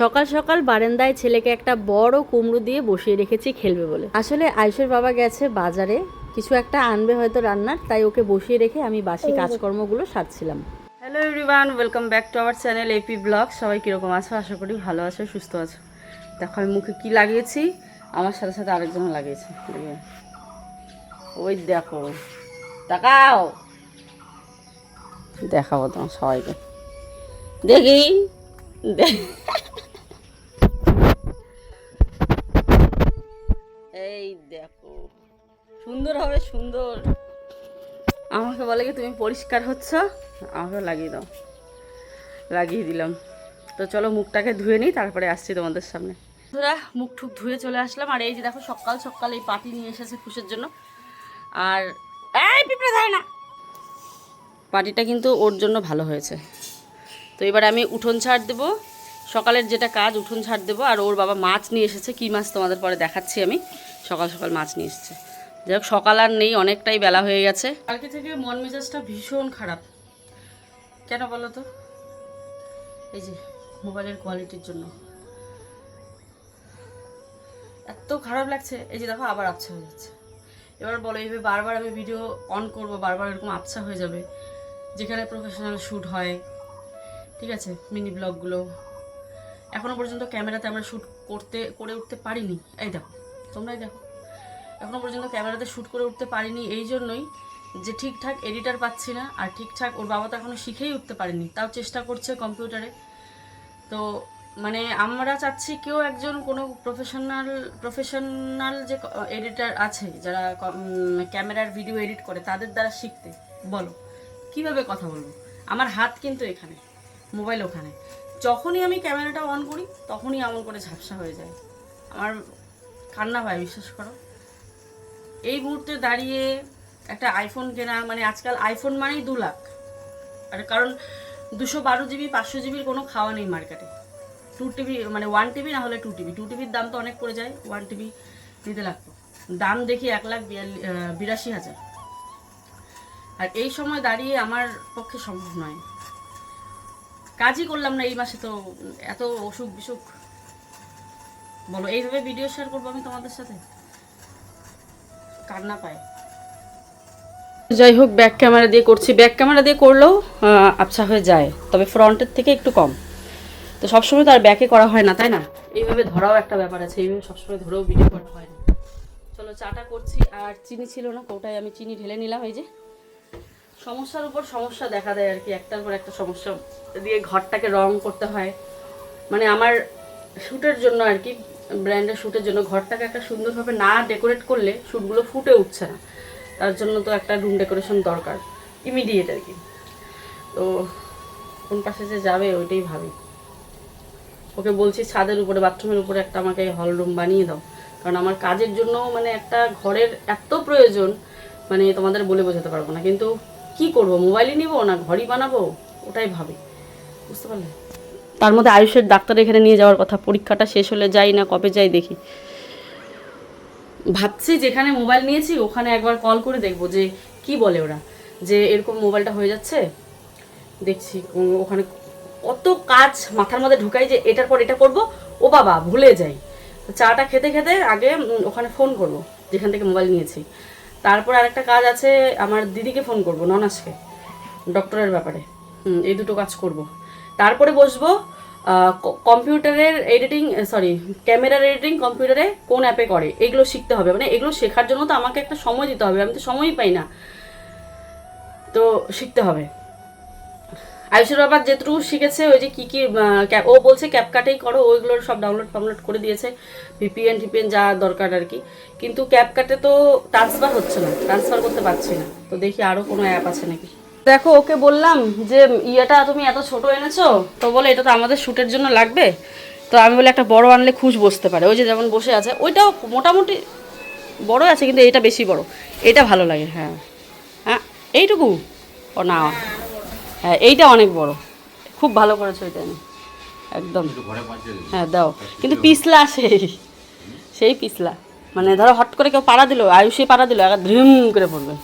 সকাল সকাল বারান্দায় ছেলেকে একটা বড় কুমড়ো দিয়ে বসিয়ে রেখেছি খেলবে বলে। আসলে আয়ুষের বাবা গেছে বাজারে, কিছু একটা আনবে হয়তো রান্নার, তাই ওকে বসিয়ে রেখে আমি বাসি কাজকর্মগুলো সারছিলাম। Hello everyone, welcome back to our channel AP blog. সবাই কীরকম আছো? আশা করি ভালো আছো, সুস্থ আছো। দেখো আমি মুখে কি লাগিয়েছি, আমার সাথে সাথে আরেকজন লাগিয়েছে। ওই দেখো, তাকাও, দেখাবো তোমার সবাইকে। দেখি এই দেখো, সুন্দর হবে সুন্দর। আমাকে বলে কি তুমি পরিষ্কার হচ্ছ, আমাকে লাগিয়ে দাও। লাগিয়ে দিলাম। তো চলো মুখটাকে ধুয়ে নিই, তারপরে আসছি তোমাদের সামনে। বন্ধুরা, মুখ ঠুক ধুয়ে চলে আসলাম। আর এই যে দেখো সকাল সকাল এই পাটি নিয়ে এসেছে খুশের জন্য। আর এই পিঁপড়ে ধরে না, পাটিটা কিন্তু ওর জন্য ভালো হয়েছে। তো এবার আমি উঠোন ছাড় দেবো, সকালের যেটা কাজ উঠোন ছাড় দেবো। আর ওর বাবা মাছ নিয়ে এসেছে, কী মাছ তোমাদের পরে দেখাচ্ছি আমি। সকাল সকাল মাছ নিয়ে এসেছে। যাই হোক, সকাল আর নেই, অনেকটাই বেলা হয়ে গেছে। কালকে থেকে মন মেজাজটা ভীষণ খারাপ। কেন বলো তো? এই যে মোবাইলের কোয়ালিটির জন্য এত খারাপ লাগছে। এই যে দেখো আবার আবছা হয়ে যাচ্ছে। এবার বলো, এইভাবে বারবার আমি ভিডিও অন করব, বারবার এরকম আবছা হয়ে যাবে। যেখানে প্রফেশনাল শ্যুট হয়, ঠিক আছে, মিনি ব্লগগুলো এখনও পর্যন্ত ক্যামেরাতে আমরা শ্যুট করে উঠতে পারিনি। এই দেখো, তোমরাই দেখো, এখনও পর্যন্ত ক্যামেরাতে শ্যুট করে উঠতে পারিনি এই জন্যই যে ঠিকঠাক এডিটার পাচ্ছি না। আর ঠিকঠাক ওর বাবা তো এখনও শিখেই উঠতে পারেনি, তাও চেষ্টা করছে কম্পিউটারে। তো মানে আমরা চাচ্ছি কেউ একজন কোনো প্রফেশনাল যে এডিটার আছে, যারা ক্যামেরার ভিডিও এডিট করে, তাদের দ্বারা শিখতে। বলো কিভাবে কথা বলবো? আমার হাত কিন্তু এখানে, মোবাইল ওখানে। যখনই আমি ক্যামেরাটা অন করি তখনই এমন করে ঝাপসা হয়ে যায়, আমার কান্না হয়, বিশ্বাস করো। এই মুহূর্তে দাঁড়িয়ে একটা আইফোন কেনা মানে, আজকাল আইফোন মানেই 2 লাখ। আর কারণ 212 জিবি 500 জিবির কোনো খাওয়া নেই মার্কেটে। 2 টিবি মানে 1 টিবি না হলে 2 টিবি। 2 টিবির দাম তো অনেক পড়ে যায়, 1 টিবি নিতে লাগতো। দাম দেখি 1,82,000। আর এই সময় দাঁড়িয়ে আমার পক্ষে সম্ভব নয়। কাজই করলাম না এই মাসে, তো এত অসুখ বিসুখ। বলো এইভাবে ভিডিও শেয়ার করবো আমি তোমাদের সাথে? কান্না পায়। যাই হোক, ব্যাক ক্যামেরা দিয়ে করছি। ব্যাক ক্যামেরা দিয়ে করলেও আবছা হয়ে যায়, তবে ফ্রন্টের থেকে একটু কম। তো সবসময় তো আর ব্যাকে করা হয় না, তাই না? এইভাবে ধরাও একটা ব্যাপার আছে, এইভাবে সবসময় ধরেও ভিডিও করা হয় না। চলো চাটা করছি। আর চিনি ছিল না, কোটায় আমি চিনি ঢেলে নিলাম। এই যে সমস্যার উপর সমস্যা দেখা দেয় আর কি, একটার পর একটা সমস্যা দিয়ে ঘরটাকে রং করতে হয়। মানে আমার শ্যুটের জন্য আর কি, ব্র্যান্ডের শ্যুটের জন্য ঘরটাকে একটা সুন্দরভাবে না ডেকোরেট করলে শ্যুটগুলো ফুটে উঠছে না। তার জন্য তো একটা রুম ডেকোরেশন দরকার, ইমিডিয়েট আর কি। তো কোন পাশে যে যাবে ওইটাই ভাবি। ওকে বলছি ছাদের উপরে, বাথরুমের উপরে একটা আমাকে হল রুম বানিয়ে দাও, কারণ আমার কাজের জন্য মানে একটা ঘরের এত প্রয়োজন, মানে তোমাদের বলে বোঝাতে পারবো না। কিন্তু কি করব, মোবাইলই নিব না ঘরই বানাবো, ওটাই ভাবি, বুঝতে পারলে? তার মধ্যে আয়ুষের ডাক্তার এখানে নিয়ে যাওয়ার কথা, পরীক্ষাটা শেষ হলে যাই না কবে যাই দেখি। ভাবছি যেখানে মোবাইল নিয়েছি ওখানে একবার কল করে দেখবো যে কি বলে ওরা, যে এরকম মোবাইলটা হয়ে যাচ্ছে। দেখছি ওখানে কত কাজ মাথার মধ্যে ঢুকাই যে এটার পর এটা করব, ও বাবা ভুলে যাই। চাটা খেতে খেতে আগে ওখানে ফোন করব যেখান থেকে মোবাইল নিয়েছি। তারপর আরেকটা কাজ আছে, আমার দিদিকে ফোন করব, ননাসকে, ডক্টরের ব্যাপারে। এই দুটো কাজ করব। তারপরে বসবো কম্পিউটারের এডিটিং, ক্যামেরার এডিটিং কম্পিউটারে কোন অ্যাপে করে এগুলো শিখতে হবে। মানে এগুলো শেখার জন্য তো আমাকে একটা সময় দিতে হবে, আমি তো সময়ই পাই না, তো শিখতে হবে। আয়ুষের বাবা যেটুকু শিখেছে, ওই যে কী ও বলছে ক্যাপকাটেই করো, ওইগুলোর সব ডাউনলোড করে দিয়েছে, ভিপিএন যা দরকার আর কি। কিন্তু ক্যাপকাটে তো ট্রান্সফার হচ্ছে না, ট্রান্সফার করতে পারছি না। তো দেখি আরও কোনো অ্যাপ আছে নাকি। দেখো ওকে বললাম যে ইয়েটা তুমি এত ছোট এনেছো, তো বলে এটা তো আমাদের শ্যুটের জন্য লাগবে। তো আমি বলে একটা বড় আনলে খুশ বসতে পারে, ওই যে যেমন বসে আছে ওইটাও মোটামুটি বড় আছে, কিন্তু এইটা বেশি বড়, এটা ভালো লাগে। হ্যাঁ হ্যাঁ, এইটুকু ও না, হ্যাঁ এইটা অনেক বড়, খুব ভালো করেছো এটা একদম। হ্যাঁ দাও, কিন্তু পিছলা সেই পিছলা, মানে ধরো হট করে কেউ পাড়া দিল, আয়ুষে পাড়া দিল, একবার ধ্রিম করে পড়বে।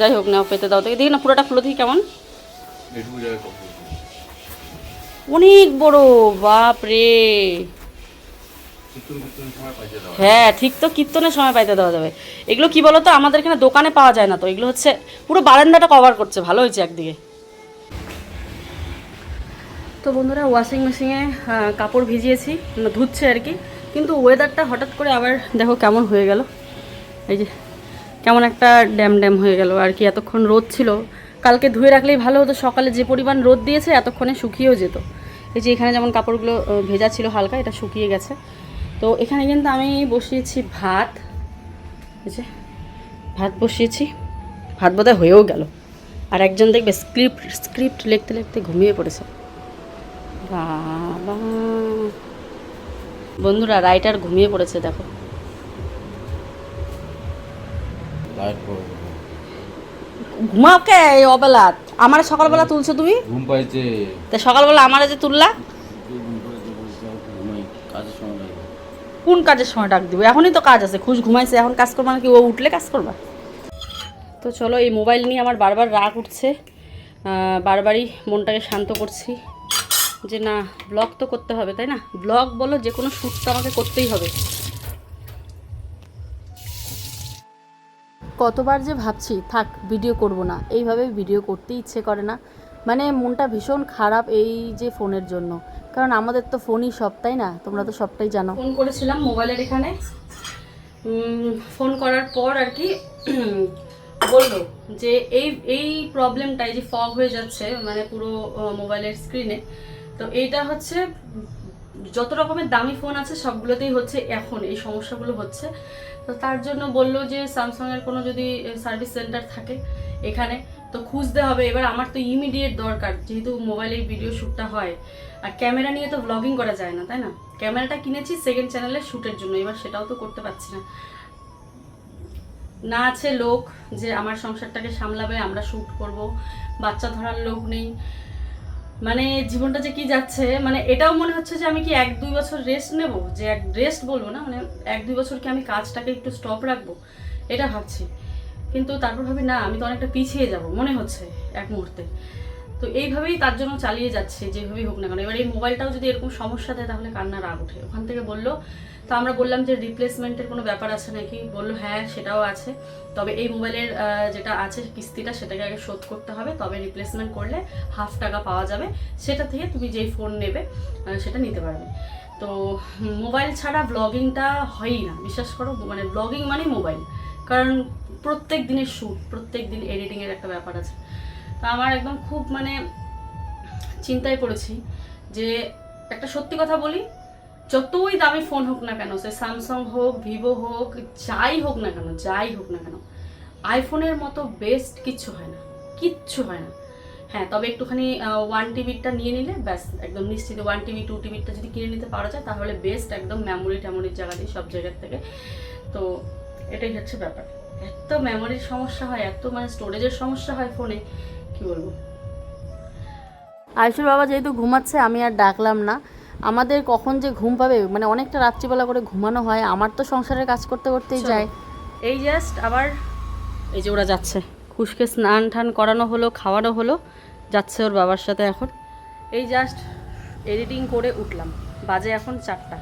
যাই হোক, নাও পেতে দাও, থেকে দেখি না পুরোটা খুলে দেখি কেমন। অনেক বড়, বাপ রে। হ্যাঁ ঠিক তো, কীর্তনের সময় পাইতে দেওয়া যাবে। এগুলো কি বলতো, আমাদের এখানে দোকানে পাওয়া যায় না তো, এগুলো হচ্ছে পুরো বারান্দাটা কভার করছে, ভালো হয়েছে একদিকে। তো বন্ধুরা ওয়াশিং মেশিনে কাপড় ভিজিয়েছি, ধুচ্ছে আর কি, কিন্তু ওয়েদারটা হঠাৎ করে আবার দেখো কেমন হয়ে গেল, এই যে কেমন একটা ড্যাম ড্যাম হয়ে গেল আর কি। এতক্ষণ রোদ ছিল, কালকে ধুয়ে রাখলেই ভালো হতো, সকালে যে পরিমাণ রোদ দিয়েছে এতক্ষণে শুকিয়েও যেত। এই যে এখানে যেমন কাপড়গুলো ভেজা ছিল হালকা, এটা শুকিয়ে গেছে। তো এখানে কিন্তু আমি বসিয়েছি ভাত, এই যে ভাত বসিয়েছি, ভাত বোধহয় হয়েও গেল। আর একজন দেখবে স্ক্রিপ্ট লিখতে লিখতে ঘুমিয়ে পড়েছে। বাবা বন্ধুরা, রাইটার ঘুমিয়ে পড়েছে দেখো। ঘুমাও কে এই অবেলা? আমার সকালবেলা তুলছো তুমি? ঘুম পাইছে। তা সকালবেলা আমারে যে তুললা, কোন কাজের সময় ডাক দিব? এখনই তো কাজ আছে, খুশ ঘুমাইছে, এখন কাজ করবা নাকি? ও উঠলে কাজ করবা। তো চলো, এই মোবাইল নিয়ে আমার বারবার রাগ উঠছে, বারবারই মনটাকে শান্ত করছি যে না, ব্লগ তো করতে হবে, তাই না? ব্লগ বলো যে কোনো শ্যুট তো আমাকে করতেই হবে। কতবার যে ভাবছি থাক ভিডিও করব না, এইভাবে ভিডিও করতে ইচ্ছে করে না, মানে মনটা ভীষণ খারাপ এই যে ফোনের জন্য। কারণ আমাদের তো ফোনই সব, তাই না? তোমরা তো সবটাই জানো। ফোন করেছিলাম মোবাইলের এখানে, ফোন করার পর আর কি বললো যে এই এই প্রবলেমটাই যে ফগ হয়ে যাচ্ছে মানে পুরো মোবাইলের স্ক্রিনে, তো এইটা হচ্ছে যত রকমের দামি ফোন আছে সবগুলোতেই হচ্ছে এখন এই সমস্যাগুলো হচ্ছে। তো তার জন্য বললো যে স্যামসাংয়ের কোনো যদি সার্ভিস সেন্টার থাকে এখানে তো খুঁজতে হবে। এবার আমার তো ইমিডিয়েট দরকার, যেহেতু মোবাইলে ভিডিও শ্যুটটা হয়, আর ক্যামেরা নিয়ে তো ব্লগিং করা যায় না, তাই না? ক্যামেরাটা কিনেছি সেকেন্ড চ্যানেলের শ্যুটের জন্য, এবার সেটাও তো করতে পারছি না। না আছে লোক যে আমার সংসারটাকে সামলাবে, আমরা শ্যুট করব, বাচ্চা ধরার লোক নেই, মানে জীবনটা যে কি যাচ্ছে, মানে এটাও মনে হচ্ছে যে আমি কি 1-2 বছর রেস্ট নেব, যে রেস্ট বলবো না, মানে 1-2 বছর কি আমি কাজটাকে একটু স্টপ রাখবো, এটা ভাবছি। কিন্তু তারপর ভাবি না, আমি তো অনেকটা পিছিয়ে যাব মনে হচ্ছে এক মুহূর্তে। তো এইভাবেই তার জন্য চালিয়ে যাচ্ছে যেভাবেই হোক না কেন। এবার এই মোবাইলটাও যদি এরকম সমস্যা দেয় তাহলে কান্না রাগ ওঠে। ওখান থেকে বললো, তো আমরা বললাম যে রিপ্লেসমেন্টের কোনো ব্যাপার আছে নাকি? বললো হ্যাঁ সেটাও আছে, তবে এই মোবাইলের যেটা আছে কিস্তিটা সেটাকে আগে শোধ করতে হবে, তবে রিপ্লেসমেন্ট করলে হাফ টাকা পাওয়া যাবে, সেটা থেকে তুমি যেই ফোন নেবে সেটা নিতে পারবে। তো মোবাইল ছাড়া ব্লগিংটা হয়ই না, বিশ্বাস করো, মানে ব্লগিং মানে মোবাইল, কারণ প্রত্যেক দিনের শ্যুট, প্রত্যেক দিন এডিটিংয়ের একটা ব্যাপার আছে। তো আমার একদম খুব মানে চিন্তায় পড়েছি যে একটা সত্যি কথা বলি, যতই দামি ফোন হোক না কেন, সে স্যামসাং হোক, ভিভো হোক, যাই হোক না কেন, যাই হোক না কেন, আইফোনের মতো বেস্ট কিচ্ছু হয় না, কিচ্ছু হয় না। হ্যাঁ, তবে একটুখানি 1 টিবিটা নিয়ে নিলে ব্যাস একদম নিশ্চিত, 1 টিবি 2 টিবিটা যদি কিনে নিতে পারা যায় তাহলে বেস্ট, একদম মেমোরির জায়গা দিয়ে সব জায়গার থেকে। তো এটাই হচ্ছে ব্যাপার, এত মেমোরির সমস্যা হয়, এত মানে স্টোরেজের সমস্যা হয় ফোনে, কি বলবো। আয়ুষের বাবা যেহেতু ঘুমাচ্ছে আমি আর ডাকলাম না, আমাদের কখন যে ঘুম পাবে, মানে অনেকটা রাত্রিবেলা করে ঘুমানো হয়, আমার তো সংসারের কাজ করতে করতেই যায়। এই জাস্ট আবার এই যে ওরা যাচ্ছে, খুশকে স্নান টান করানো হলো, খাওয়ানো হলো, যাচ্ছে ওর বাবার সাথে এখন। এই জাস্ট এডিটিং করে উঠলাম, বাজে এখন 4টা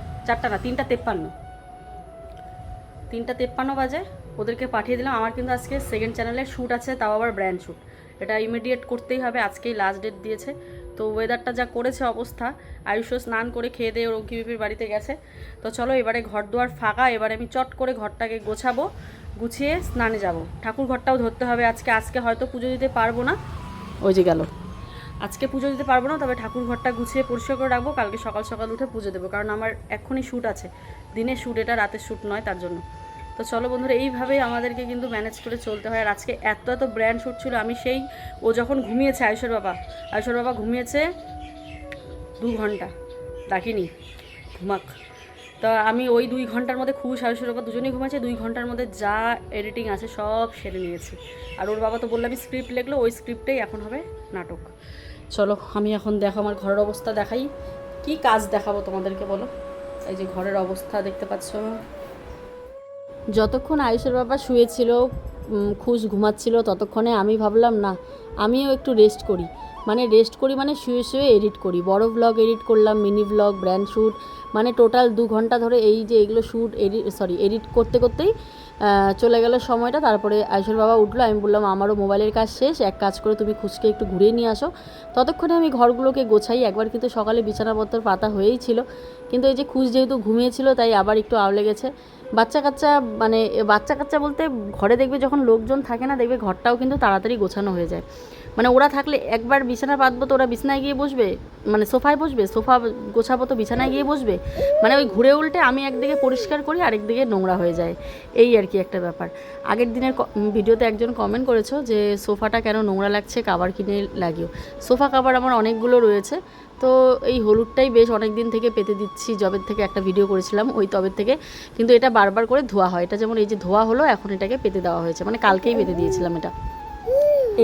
না 3:53 বাজে। ওদেরকে পাঠিয়ে দিলাম। আমার কিন্তু আজকে সেকেন্ড চ্যানেলের শ্যুট আছে, তাও আবার ব্র্যান্ড শ্যুট, এটা ইমিডিয়েট করতেই হবে, আজকেই লাস্ট ডেট দিয়েছে। তো ওয়েদারটা যা করেছে অবস্থা, আয়ুষও স্নান করে খেয়ে দিয়ে ওর অঙ্কিবিপির বাড়িতে গেছে। তো চলো এবারে ঘর দুয়ার ফাঁকা, এবারে আমি চট করে ঘরটাকে গোছাবো, গুছিয়ে স্নানে যাব। ঠাকুর ঘরটাও ধরতে হবে আজকে হয়তো পুজো দিতে পারবো না, ওই যে গেল, আজকে পুজো দিতে পারবো না, তবে ঠাকুর ঘরটা গুছিয়ে পরিষ্কার করে রাখবো, কালকে সকাল সকাল উঠে পুজো দেবো, কারণ আমার এক্ষুনি শ্যুট আছে, দিনের শ্যুট, এটা রাতের শ্যুট নয়, তার জন্য। তো চলো বন্ধুরা, এইভাবেই আমাদেরকে কিন্তু ম্যানেজ করে চলতে হয়। আর আজকে এত ব্র্যান্ড শ্যুট ছিল, আমি সেই ও যখন ঘুমিয়েছে, আয়ুষের বাবা ঘুমিয়েছে 2 ঘন্টা, ডাকিনি, ঘুমাক। তো আমি ওই 2 ঘন্টার মধ্যে খুব আয়ুষের বাবা দুজনেই ঘুমাচ্ছে, 2 ঘন্টার মধ্যে যা এডিটিং আছে সব সেরে নিয়েছি। আর ওর বাবা তো বললাম আমি স্ক্রিপ্ট লিখলো, ওই স্ক্রিপ্টেই এখন হবে নাটক। চলো আমি এখন দেখো আমার ঘরের অবস্থা দেখাই, কি কাজ দেখাবো তোমাদেরকে বলো। এই যে ঘরের অবস্থা দেখতে পাচ্ছ, যতক্ষণ আয়ুষের বাবা শুয়েছিল, খুশ ঘুমাচ্ছিল, ততক্ষণে আমি ভাবলাম না আমিও একটু রেস্ট করি। মানে রেস্ট করি মানে শুয়ে শুয়ে এডিট করি, বড় ব্লগ এডিট করলাম, মিনি ব্লগ, ব্র্যান্ড শ্যুট, মানে টোটাল 2 ঘন্টা ধরে এই যে এগুলো শ্যুট এডিট করতে করতেই চলে গেল সময়টা। তারপরে আয়ুষের বাবা উঠলো, আমি বললাম আমারও মোবাইলের কাজ শেষ, এক কাজ করে তুমি খুশকে একটু ঘুরিয়ে নিয়ে আসো। ততক্ষণে আমি ঘরগুলোকে গোছাই, একবার কিন্তু সকালে বিছানাপত্র পাতা হয়েই ছিল, কিন্তু এই যে খুশ যেহেতু ঘুমিয়েছিল তাই আবার একটু আওলে গেছে। বাচ্চা কাচ্চা মানে বাচ্চা কাচ্চা বলতে ঘরে দেখবে যখন লোকজন থাকে না, দেখবে ঘরটাও কিন্তু তাড়াতাড়ি গোছানো হয়ে যায়। মানে ওরা থাকলে একবার বিছানা পাতবো তো ওরা বিছানায় গিয়ে বসবে, মানে সোফায় বসবে, সোফা গোছাবো তো বিছানায় গিয়ে বসবে, মানে ওই ঘুরে উল্টে আমি একদিকে পরিষ্কার করি আরেকদিকে নোংরা হয়ে যায়, এই আর কি একটা ব্যাপার। আগের দিনের ভিডিওতে একজন কমেন্ট করেছো যে সোফাটা কেন নোংরা লাগছে, কাভার কিনে লাগিও। সোফা কাভার আমার অনেকগুলো রয়েছে, তো এই হলুদটাই বেশ অনেক দিন থেকে পেতে দিচ্ছি, জবের থেকে একটা ভিডিও করেছিলাম ওই তবের থেকে, কিন্তু এটা বারবার করে ধোয়া হয়, এটা যেমন এই যে ধোয়া হলো এখন এটাকে পেতে দেওয়া হয়েছে, মানে কালকেই পেতে দিয়েছিলাম এটা।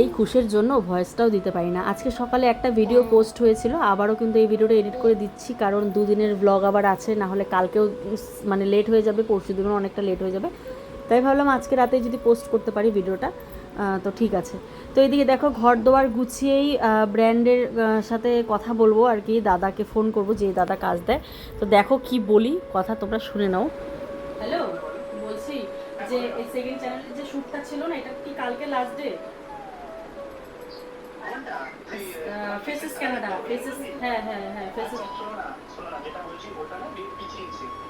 এই খুশের জন্য ভয়েসটাও দিতে পারি না। আজকে সকালে একটা ভিডিও পোস্ট হয়েছিল, আবারও কিন্তু এই ভিডিওটা এডিট করে দিচ্ছি, কারণ দুদিনের ব্লগ আবার আছে, না হলে কালকেও মানে লেট হয়ে যাবে, পরশু দিনও অনেকটা লেট হয়ে যাবে, তাই ভাবলাম আজকে রাতে যদি পোস্ট করতে পারি ভিডিওটা তো ঠিক আছে। তো এইদিকে দেখো ঘর দোয়ার গুছিয়েই ব্র্যান্ডের সাথে কথা বলবো আর কি, দাদাকে ফোন করব, যে দাদা কাজ দেয়, তো দেখো কি বলি কথা তোমরা শুনে নাও। হ্যালো, বলছি যে এই সেকেন্ড চ্যানেলের যে শ্যুটটা ছিল না, এটা কি কালকে last day? Faces Canada, faces, হ্যাঁ হ্যাঁ হ্যাঁ ফেসেস,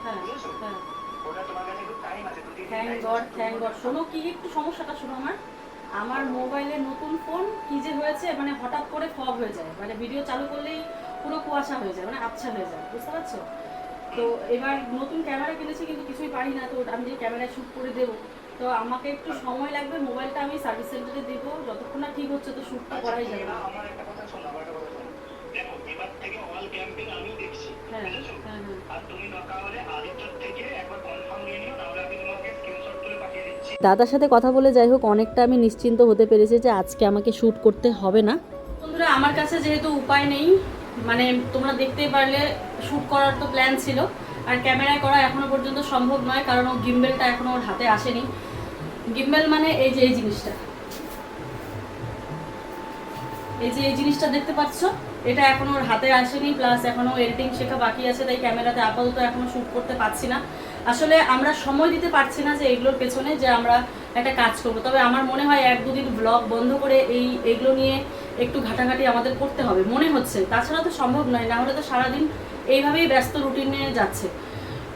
হ্যাঁ হ্যাঁ, থ্যাংক গড। শোনো কি একটু সমস্যাটা শোনো, আমার মোবাইলে নতুন ফোন কি যে হয়েছে, মানে হঠাৎ করে ফগ হয়ে যায়, মানে ভিডিও চালু করলেই পুরো কুয়াশা হয়ে যায়, মানে আবছা হয়ে যায়, বুঝতে পারছো? তো এবার নতুন ক্যামেরা কিনেছি কিন্তু কিছুই পারি না, তো আমি যে ক্যামেরায় শ্যুট করে দেবো, তো আমাকে একটু সময় লাগবে, মোবাইলটা আমি সার্ভিস সেন্টারে দেবো, যতক্ষণ না ঠিক হচ্ছে তো শ্যুটটা করাই যাবে না। হ্যাঁ হ্যাঁ হ্যাঁ, দাদার সাথে কথা বলে যাই হোক অনেকটা আমি নিশ্চিন্ত হতে পেরেছি যে আজকে আমাকে শ্যুট করতে হবে না। বন্ধুরা আমার কাছে যেহেতু উপায় নেই, মানে তোমরা দেখতেই পারলে শ্যুট করার তো প্ল্যান ছিল, আর ক্যামেরায় করা এখনো পর্যন্ত সম্ভব নয়, কারণ ও গিম্বেলটা এখনো ওর হাতে আসেনি। গিম্বেল মানে এই যে এই জিনিসটা, এই জিনিসটা দেখতে পাচ্ছ, এটা এখনো ওর হাতে আসেনি, প্লাস এখনো এডিটিং শেখা বাকি আছে, তাই ক্যামেরাতে আপাতত এখনো শ্যুট করতে পারছি না। আসলে আমরা সময় দিতে পারছি না যে এগুলোর পেছনে যে আমরা একটা কাজ করব, তবে আমার মনে হয় 1-2 দিন ব্লগ বন্ধ করে এইগুলো নিয়ে একটু ঘাটাঘাটি আমাদের করতে হবে মনে হচ্ছে, তাছাড়া তো সম্ভব নয়, না হলে তো সারাদিন এইভাবেই ব্যস্ত রুটিনে যাচ্ছে।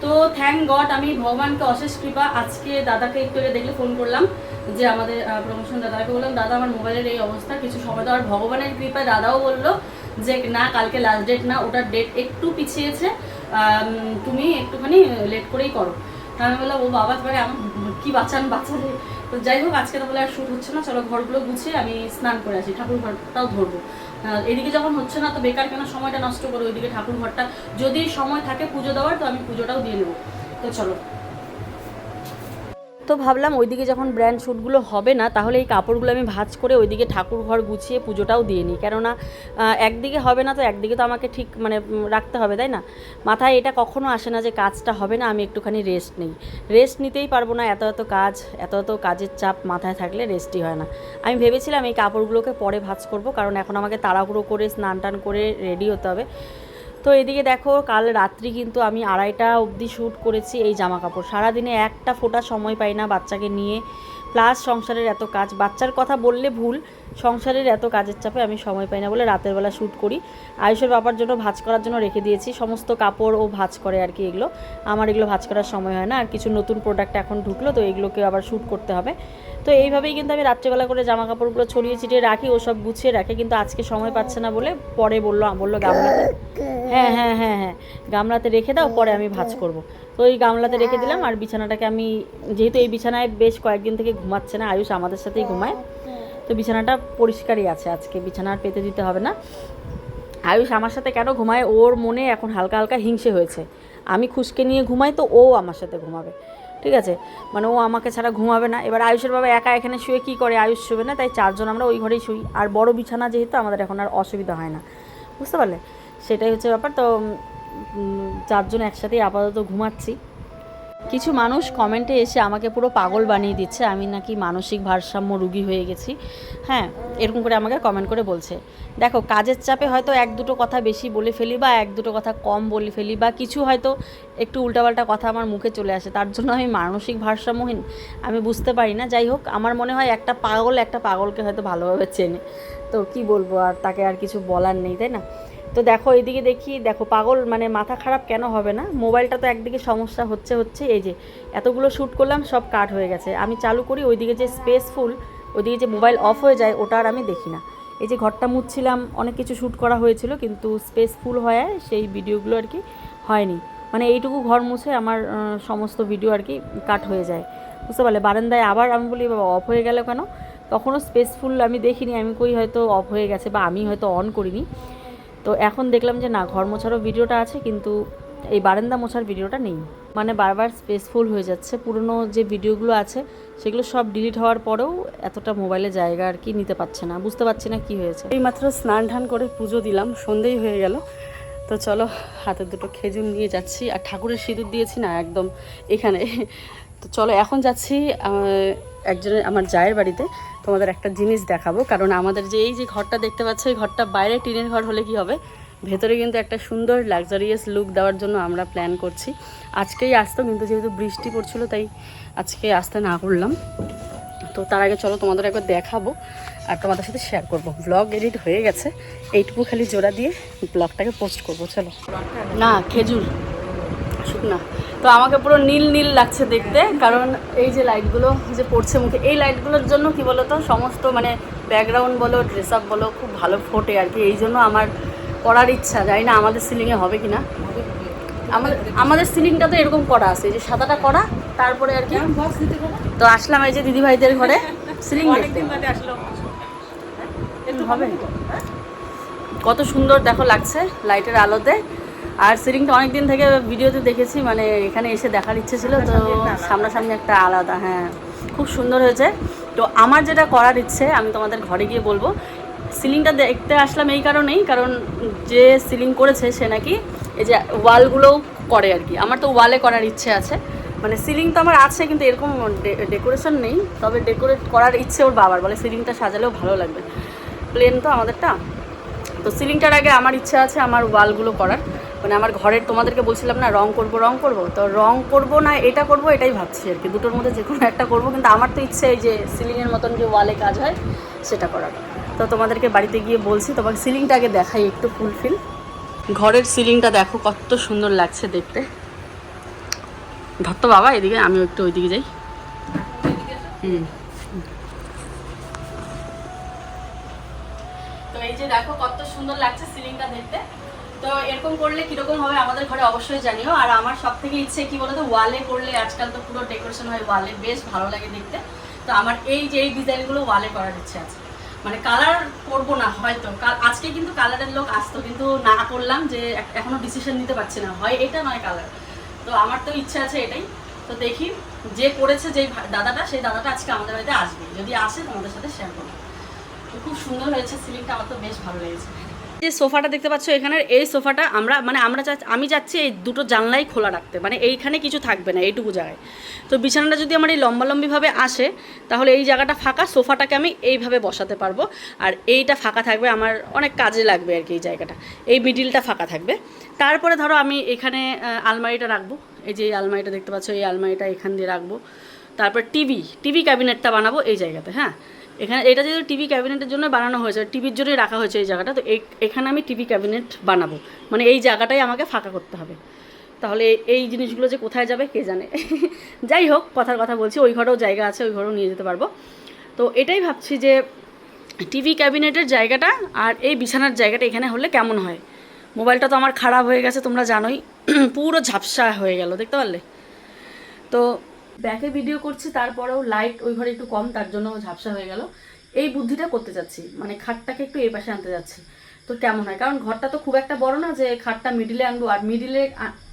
তো থ্যাংক গড, আমি ভগবানকে অশেষ কৃপা, আজকে দাদাকে একটু আগে দেখলে ফোন করলাম, যে আমাদের প্রমোশন দাদাকে বললাম দাদা আমার মোবাইলের এই অবস্থা, কিছু সময় দেওয়ার, ভগবানের কৃপায় দাদাও বললো যে না কালকে লাস্ট ডেট না, ওটার ডেট একটু পিছিয়েছে, তুমি একটুখানি লেট করেই করো। আমি বললাম ও বাবা এবারে আমার কী বাচ্চারে। তো যাই হোক আজকে তো বলে আর শ্যুট হচ্ছে না, চলো ঘরগুলো গুছিয়ে আমি স্নান করে আসি, ঠাকুর ঘরটাও ধরবো, এদিকে যখন হচ্ছে না তো বেকার কেন সময়টা নষ্ট করো, ওইদিকে ঠাকুর ঘরটা যদি সময় থাকে পুজো দেওয়ার তো আমি পুজোটাও দিয়ে নেবো। তো চলো, তো ভাবলাম ওইদিকে যখন ব্র্যান্ড শ্যুটগুলো হবে না, তাহলে এই কাপড়গুলো আমি ভাঁজ করে ওইদিকে ঠাকুর ঘর গুছিয়ে পুজোটাও দিয়ে নিই, কেননা একদিকে হবে না তো একদিকে তো আমাকে ঠিক মানে রাখতে হবে, তাই না? মাথায় এটা কখনো আসে না যে কাজটা হবে না, আমি একটুখানি রেস্ট নিই, রেস্ট নিতেই পারবো না, এত এত কাজের চাপ মাথায় থাকলে রেস্টই হয় না। আমি ভেবেছিলাম এই কাপড়গুলোকে পরে ভাঁজ করব, কারণ এখন আমাকে তাড়াহুড়ো করে স্নান টান করে রেডি হতে হবে। তো এদিকে দেখো কাল রাত্রি কিন্তু আমি 2:30টা অবধি শ্যুট করেছি এই জামা কাপড়, সারাদিনে একটা ফোঁটা সময় পাই না বাচ্চাকে নিয়ে, প্লাস সংসারের এত কাজ, বাচ্চার কথা বললে ভুল, সংসারের এত কাজের চাপে আমি সময় পাই না বলে রাতের বেলা শ্যুট করি। আয়ুষের বাবার জন্য ভাঁজ করার জন্য রেখে দিয়েছি, সমস্ত কাপড় ও ভাঁজ করে আর কি, এগুলো আমার এগুলো ভাঁজ করার সময় হয় না, আর কিছু নতুন প্রোডাক্ট এখন ঢুকলো তো এগুলোকে আবার শ্যুট করতে হবে। তো এইভাবেই কিন্তু আমি রাত্রেবেলা করে জামা কাপড়গুলো ছড়িয়ে ছিটিয়ে রাখি, ও সব গুছিয়ে রাখে, কিন্তু আজকে সময় পাচ্ছে না বলে পরে বললো গামলাতে, হ্যাঁ হ্যাঁ হ্যাঁ হ্যাঁ গামলাতে রেখে দাও, পরে আমি ভাঁজ করব। তো ওই গামলাতে রেখে দিলাম, আর বিছানাটাকে আমি যেহেতু এই বিছানায় বেশ কয়েকদিন থেকে ঘুমাচ্ছে না, আয়ুষ আমাদের সাথেই ঘুমায়, তো বিছানাটা পরিষ্কারই আছে, আজকে বিছানা আর পেতে দিতে হবে না। আয়ুষ আমার সাথে কেন ঘুমায়, ওর মনে এখন হালকা হালকা হিংসে হয়েছে, আমি খুশকে নিয়ে ঘুমাই তো ও আমার সাথে ঘুমাবে, ঠিক আছে, মানে ও আমাকে ছাড়া ঘুমাবে না। এবার আয়ুষের বাবা একা এখানে শুয়ে কী করে, আয়ুষ শুবে না, তাই 4 জন আমরা ওই ঘরেই শুই, আর বড় বিছানা যেহেতু আমাদের এখন আর অসুবিধা হয় না, বুঝতে পারলে, সেটাই হচ্ছে ব্যাপার। তো 4 জন একসাথেই আপাতত ঘুমাচ্ছি। কিছু মানুষ কমেন্টে এসে আমাকে পুরো পাগল বানিয়ে দিচ্ছে, আমি নাকি মানসিক ভারসাম্য রোগী হয়ে গেছি। হ্যাঁ, এরকম করে আমাকে কমেন্ট করে বলছে। দেখো, কাজের চাপে হয়তো এক দুটো কথা বেশি বলে ফেলি বা এক দুটো কথা কম বলে ফেলি, বা কিছু হয়তো একটু উল্টাপাল্টা কথা আমার মুখে চলে আসে, তার জন্য আমি মানসিক ভারসাম্যহীন আমি বুঝতে পারি না। যাই হোক, আমার মনে হয় একটা পাগলকে হয়তো ভালোভাবে চেনে, তো কি বলবো, আর তাকে আর কিছু বলার নেই, তাই না? তো দেখো, এইদিকে দেখি, দেখো পাগল মানে মাথা খারাপ কেন হবে না, মোবাইলটা তো একদিকে সমস্যা হচ্ছে, এই যে এতগুলো শ্যুট করলাম সব কাট হয়ে গেছে, আমি চালু করি, ওইদিকে যে স্পেসফুল, ওইদিকে যে মোবাইল অফ হয়ে যায় ওটা আর আমি দেখি না। এই যে ঘরটা মুছছিলাম, অনেক কিছু শ্যুট করা হয়েছিল কিন্তু স্পেসফুল হয়ে সেই ভিডিওগুলো আর কি হয়নি, মানে এইটুকু ঘর মুছে আমার সমস্ত ভিডিও আর কি কাট হয়ে যায়, বুঝতে পারলে? বারান্দায় আবার আমি বলি বাবা অফ হয়ে গেল কেন, তখনও স্পেসফুল আমি দেখিনি, আমি কই হয়তো অফ হয়ে গেছে বা আমি হয়তো অন করিনি। তো এখন দেখলাম যে না, ঘর মোছারও ভিডিওটা আছে কিন্তু এই বারান্দা মোছার ভিডিওটা নেই, মানে বারবার স্পেসফুল হয়ে যাচ্ছে। পুরনো যে ভিডিওগুলো আছে সেগুলো সব ডিলিট হওয়ার পরেও এতটা মোবাইলে জায়গা আর কি নিতে পারছে না, বুঝতে পারছি না কী হয়েছে। এইমাত্র স্নান ধান করে পুজো দিলাম, সন্ধেই হয়ে গেল। তো চলো, হাতে দুটো খেজুর নিয়ে যাচ্ছি, আর ঠাকুরের সিঁদুর দিয়েছি না একদম এখানে। তো চলো এখন যাচ্ছি একজনের, আমার জায়ের বাড়িতে। তোমাদের একটা জিনিস দেখাবো, কারণ আমাদের যে এই যে ঘরটা দেখতে পাচ্ছ, এই ঘরটা বাইরে টিনের ঘর হলে কি হবে, ভেতরে কিন্তু একটা সুন্দর লাক্সারিয়াস লুক দেওয়ার জন্য আমরা প্ল্যান করছি। আজকেই আসতো, কিন্তু যেহেতু বৃষ্টি পড়ছিল তাই আজকে আসতে না করলাম। তো তার আগে চলো তোমাদের একবার দেখাবো আর তোমাদের সাথে শেয়ার করব। ব্লগ এডিট হয়ে গেছে, এইটুকু খালি জোড়া দিয়ে ব্লগটাকে পোস্ট করব। চলো। না, খেজুর শুকনা। তো আমাকে পুরো নীল নীল লাগছে দেখতে, কারণ এই যে লাইটগুলো যে পড়ছে মুখে, এই লাইটগুলোর জন্য কি বলো তো, সমস্ত মানে ব্যাকগ্রাউন্ড বলো, ড্রেস আপ বলো, খুব ভালো ফোটে আর কি। এই জন্য আমার করার ইচ্ছা, জানি না আমাদের সিলিংয়ে হবে কি না। আমাদের সিলিংটা তো এরকম করা আছে, যে সাদাটা করা, তারপরে আর কি। তো আসলাম এই যে দিদিভাইদের ঘরে সিলিং দেখতে। হবে, কত সুন্দর দেখো লাগছে লাইটের আলোতে। আর সিলিংটা অনেকদিন থেকে ভিডিওতে দেখেছি, মানে এখানে এসে দেখার ইচ্ছে ছিল, তো সামনাসামনি একটা আলাদা, হ্যাঁ খুব সুন্দর হয়েছে। তো আমার যেটা করার ইচ্ছে আমি তোমাদের ঘরে গিয়ে বলবো। সিলিংটা দেখতে আসলাম এই কারণেই, কারণ যে সিলিং করেছে সে নাকি এই যে ওয়ালগুলোও করে আর কি। আমার তো ওয়ালে করার ইচ্ছে আছে, মানে সিলিং তো আমার আছে কিন্তু এরকম ডেকোরেশন নেই, তবে ডেকোরেট করার ইচ্ছে ওর বাবার, বলে সিলিংটা সাজালেও ভালো লাগবে, প্লেন তো আমাদেরটা। তো সিলিংটার আগে আমার ইচ্ছা আছে আমার ওয়ালগুলো করার, মানে আমার ঘরের, তোমাদেরকে বলছিলাম না রং করব, তো রং করব না এটা করব, এটাই ভাবছি আর কি, দুটোর মধ্যে যে কোনো একটা করব। কিন্তু আমার তো ইচ্ছে এই যে সিলিংয়ের মতন যে ওয়ালে কাজ হয় সেটা করার। তো তোমাদেরকে বাড়িতে গিয়ে বলছি, তোমাকে সিলিংটা আগে দেখাই একটু ফুলফিল। ঘরের সিলিংটা দেখো কত সুন্দর লাগছে দেখতে। ধরতো বাবা এদিকে, আমিও একটু ওইদিকে যাই। তো এই যে দেখো কত সুন্দর লাগছে সিলিংটা দেখতে। তো এরকম করলে কিরকম হবে আমাদের ঘরে অবশ্যই জানিও। আর আমার সব থেকে ইচ্ছে কি বলতো, ওয়ালে করলে আজকাল তো পুরো ডেকোরেশন হয় ওয়ালে, বেশ ভালো লাগে দেখতে। তো আমার এই যে এই ডিজাইনগুলো ওয়ালে করার ইচ্ছে আছে, মানে কালার করব না হয়তো, আজকে কিন্তু কালারের লোক আসতো কিন্তু না করলাম, যে এখনো ডিসিশন নিতে পারছি না, হয় এটা নয় কালার। তো আমার তো ইচ্ছা আছে এটাই। তো দেখি যে করেছে যেই দাদাটা, সেই দাদাটা আজকে আমাদের বাড়িতে আসবে, যদি আসে তোমাদের সাথে শেয়ার করবো। তো খুব সুন্দর হয়েছে সিলিংটা, আমার তো বেশ ভালো লেগেছে। যে সোফাটা দেখতে পাচ্ছ এখানের, এই সোফাটা আমি চাচ্ছি এই দুটো জানলাই খোলা রাখতে, মানে এইখানে কিছু থাকবে না এইটুকু জায়গায়। তো বিছানাটা যদি আমার এই লম্বালম্বিভাবে আসে, তাহলে এই জায়গাটা ফাঁকা, সোফাটাকে আমি এইভাবে বসাতে পারবো, আর এইটা ফাঁকা থাকবে, আমার অনেক কাজে লাগবে আর কি এই জায়গাটা, এই মিডিলটা ফাঁকা থাকবে। তারপরে ধরো আমি এখানে আলমারিটা রাখবো, এই যে এই আলমারিটা দেখতে পাচ্ছ, এই আলমারিটা এখান দিয়ে রাখবো। তারপর টিভি ক্যাবিনেটটা বানাবো এই জায়গাতে। হ্যাঁ, এখানে এটা যেহেতু টিভি ক্যাবিনেটের জন্য বানানো হয়েছে, টিভির জন্যই রাখা হয়েছে এই জায়গাটা, তো এখানে আমি টিভি ক্যাবিনেট বানাবো, মানে এই জায়গাটাই আমাকে ফাঁকা করতে হবে। তাহলে এই জিনিসগুলো যে কোথায় যাবে কে জানে। যাই হোক, কথার কথা বলছি, ওই ঘরেও জায়গা আছে, ওই ঘরেও নিয়ে যেতে পারবো। তো এটাই ভাবছি যে টিভি ক্যাবিনেটের জায়গাটা আর এই বিছানার জায়গাটা এখানে হলে কেমন হয়। মোবাইলটা তো আমার খারাপ হয়ে গেছে তোমরা জানোই, পুরো ঝাপসা হয়ে গেল, দেখতে পারলে তো। ব্যাকে ভিডিও করছি, তারপরেও লাইট ওই ঘরে একটু কম, তার জন্য ঝাপসা হয়ে গেল। এই বুদ্ধিটা করতে যাচ্ছি, মানে খাটটাকে একটু এই পাশে আনতে যাচ্ছি, তো কেমন হয়। কারণ ঘরটা তো খুব একটা বড় না যে খাটটা মিডিলে আনবো, আর মিডিলে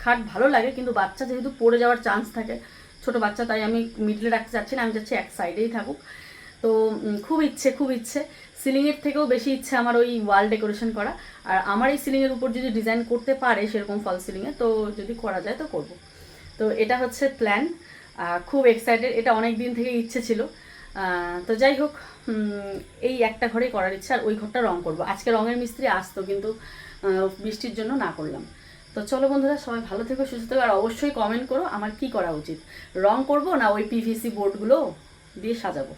খাট ভালো লাগে কিন্তু বাচ্চা যেহেতু পড়ে যাওয়ার চান্স থাকে, ছোট বাচ্চা, তাই আমি মিডিলে রাখতে চাচ্ছি না, আমি চাচ্ছি এক সাইডেই থাকুক। তো খুব ইচ্ছে সিলিংয়ের থেকেও বেশি ইচ্ছে আমার ওই ওয়াল ডেকোরেশন করা। আর আমার এই সিলিংয়ের উপর যদি ডিজাইন করতে পারে সেরকম ফল সিলিংয়ে, তো যদি করা যায় তো করবো। তো তো এটা হচ্ছে প্ল্যান, খুব এক্সাইটেড, এটা অনেক দিন থেকে ইচ্ছে ছিল। তো যাই হোক, এই একটা ঘরেই করার ইচ্ছা, আর ওই ঘরটা রং করব। আজকে রঙের মিস্ত্রি আসতো, কিন্তু বৃষ্টির জন্য না করলাম। তো চলো বন্ধুরা, সবাই ভালো থেকো, সুস্থ থেকো, আর অবশ্যই কমেন্ট করো আমার কি করা উচিত, রং করব না ওই পিভিসি বোর্ডগুলো দিয়ে সাজাবো।